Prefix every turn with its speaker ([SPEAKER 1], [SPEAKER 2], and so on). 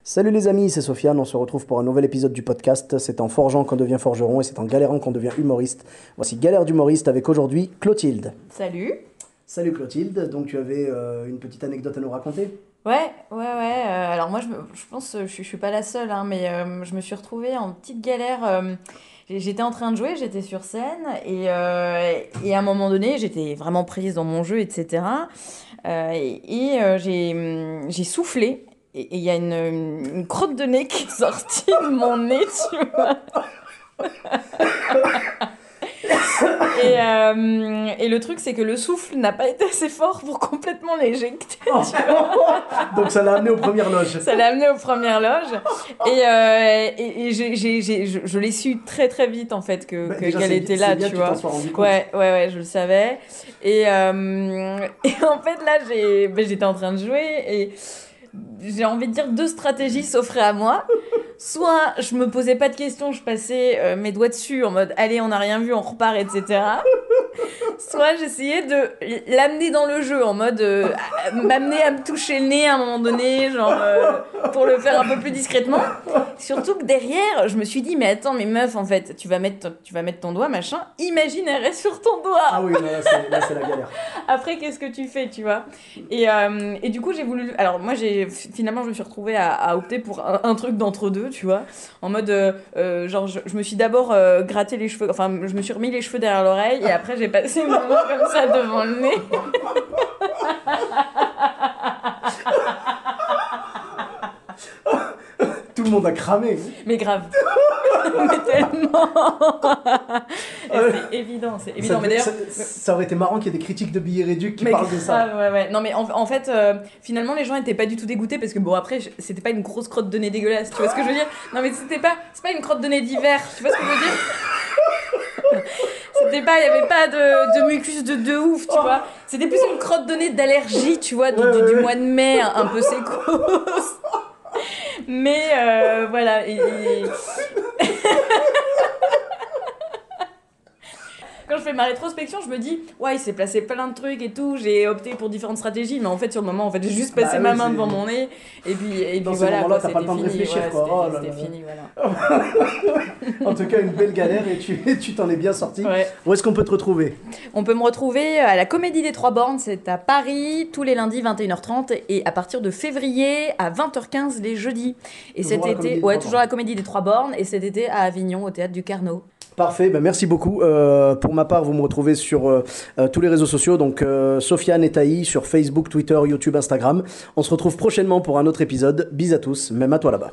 [SPEAKER 1] Salut les amis, c'est Sofiane, on se retrouve pour un nouvel épisode du podcast. C'est en forgeant qu'on devient forgeron et c'est en galérant qu'on devient humoriste. Voici Galère d'humoriste avec aujourd'hui Clotilde.
[SPEAKER 2] Salut.
[SPEAKER 1] Salut Clotilde, donc tu avais une petite anecdote à nous raconter?
[SPEAKER 2] Ouais. Alors moi, je pense que je suis pas la seule, hein, mais je me suis retrouvée en petite galère. J'étais en train de jouer, j'étais sur scène, et à un moment donné, j'étais vraiment prise dans mon jeu, etc. J'ai soufflé, et il y a une crotte de nez qui est sortie de mon nez, tu vois. Et le truc, c'est que le souffle n'a pas été assez fort pour complètement l'éjecter.
[SPEAKER 1] Donc ça l'a amené aux premières loges.
[SPEAKER 2] Ça l'a amené aux premières loges. Je l'ai su très très vite en fait
[SPEAKER 1] Déjà,
[SPEAKER 2] qu'elle était là,
[SPEAKER 1] bien
[SPEAKER 2] tu
[SPEAKER 1] que
[SPEAKER 2] vois.
[SPEAKER 1] tu t'en sois rendu compte.
[SPEAKER 2] Ouais, je le savais. Et en fait là, j'étais en train de jouer et j'ai envie de dire deux stratégies s'offraient à moi. Soit je me posais pas de questions, je passais mes doigts dessus en mode allez, on n'a rien vu, on repart, etc. Soit j'essayais de l'amener dans le jeu en mode m'amener à me toucher le nez à un moment donné, genre pour le faire un peu plus discrètement. Surtout que derrière, je me suis dit mais attends, mais meuf, en fait, tu vas mettre ton doigt, machin, imagine elle reste sur ton doigt.
[SPEAKER 1] Ah oui, là c'est la galère.
[SPEAKER 2] Après, qu'est-ce que tu fais, tu vois? Et du coup, j'ai voulu. Alors, moi, finalement, je me suis retrouvée à opter pour un truc d'entre deux, tu vois. En mode, genre, je me suis d'abord gratté les cheveux, enfin, je me suis remis les cheveux derrière l'oreille, et après, j'ai passé mon main comme ça devant le nez.
[SPEAKER 1] Tout le monde a cramé.
[SPEAKER 2] Mais grave. Mais tellement. Et c'est évident, c'est évident. Mais d'ailleurs.
[SPEAKER 1] Ça aurait été marrant qu'il y ait des critiques de billets réduits qui parlent de ça.
[SPEAKER 2] Ouais. Non, mais en fait, finalement, les gens étaient pas du tout dégoûtés parce que, bon, après, c'était pas une grosse crotte de nez dégueulasse, tu vois ce que je veux dire? Non, mais c'est pas une crotte de nez d'hiver, tu vois ce que je veux dire? Il y avait pas de mucus de ouf, tu vois. C'était plus une crotte de nez d'allergie, tu vois, du mois de mai, un peu sécos. Mais voilà. Quand je fais ma rétrospection, je me dis, ouais, il s'est placé plein de trucs et tout, j'ai opté pour différentes stratégies, mais en fait, sur le moment, en fait, j'ai juste passé ma main devant mon nez, et puis
[SPEAKER 1] Dans
[SPEAKER 2] voilà,
[SPEAKER 1] ce moment-là,
[SPEAKER 2] quoi,
[SPEAKER 1] t'as pas le temps de réfléchir, quoi.
[SPEAKER 2] c'était fini, voilà.
[SPEAKER 1] En tout cas, une belle galère et tu t'en es bien sorti.
[SPEAKER 2] Ouais.
[SPEAKER 1] Où est-ce qu'on peut te retrouver?
[SPEAKER 2] On peut me retrouver à la Comédie des Trois Bornes, c'est à Paris, tous les lundis 21h30, et à partir de février à 20h15 les jeudis. Et
[SPEAKER 1] Toujours
[SPEAKER 2] cet été, toujours la Comédie des Trois Bornes, et cet été à Avignon, au Théâtre du Carnot.
[SPEAKER 1] Parfait, ben merci beaucoup. Pour ma part, vous me retrouvez sur tous les réseaux sociaux, donc Sofiane et Taï sur Facebook, Twitter, YouTube, Instagram. On se retrouve prochainement pour un autre épisode. Bis à tous, même à toi là-bas.